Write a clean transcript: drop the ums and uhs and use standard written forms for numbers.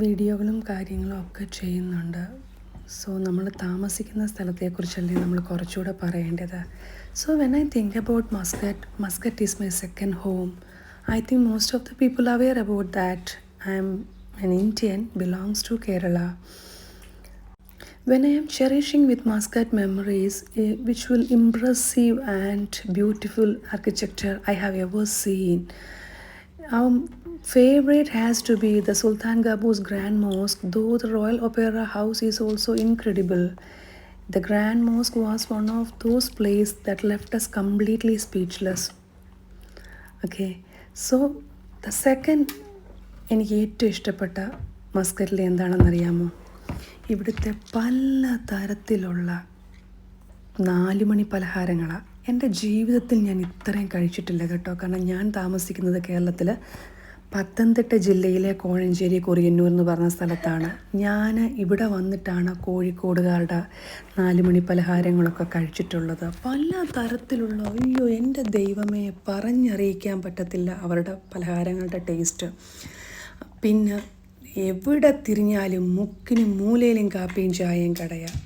വീഡിയോകളും കാര്യങ്ങളും ഒക്കെ ചെയ്യുന്നുണ്ട്. സോ നമ്മൾ താമസിക്കുന്ന സ്ഥലത്തെക്കുറിച്ചല്ലേ നമ്മൾ കുറച്ചുകൂടെ പറയേണ്ടത്. So when I think about Muscat is my second home. I think most of the people aware about that. I M an Indian, belongs to Kerala. When I am cherishing with Muscat memories, which will impressive and beautiful architecture I have ever seen, our favorite has to be the Sultan Qaboos Grand Mosque, though the Royal Opera House is also incredible. The Grand Mosque was one of those places that left us completely speechless. Okay, so the second എനിക്ക് ഏറ്റവും ഇഷ്ടപ്പെട്ട മസ്കറ്റിൽ എന്താണെന്നറിയാമോ? ഇവിടുത്തെ പല തരത്തിലുള്ള 4 മണി പലഹാരങ്ങളാണ്. എൻ്റെ ജീവിതത്തിൽ ഞാൻ ഇത്രയും കഴിച്ചിട്ടില്ല കേട്ടോ. കാരണം ഞാൻ താമസിക്കുന്നത് കേരളത്തിൽ പത്തനംതിട്ട ജില്ലയിലെ കോഴഞ്ചേരി കുറിയന്നൂർ എന്ന് പറഞ്ഞ സ്ഥലത്താണ്. ഞാൻ ഇവിടെ വന്നിട്ടാണ് കോഴിക്കോടുകാരുടെ 4 മണി പലഹാരങ്ങളൊക്കെ കഴിച്ചിട്ടുള്ളത്. പല തരത്തിലുള്ള, അയ്യോ എൻ്റെ ദൈവമേ, പറഞ്ഞറിയിക്കാൻ പറ്റത്തില്ല അവരുടെ പലഹാരങ്ങളുടെ ടേസ്റ്റ്. പിന്നെ എവിടെ തിരിഞ്ഞാലും മുക്കിനും മൂലയിലും കാപ്പിയും ചായയും കടയാണ്.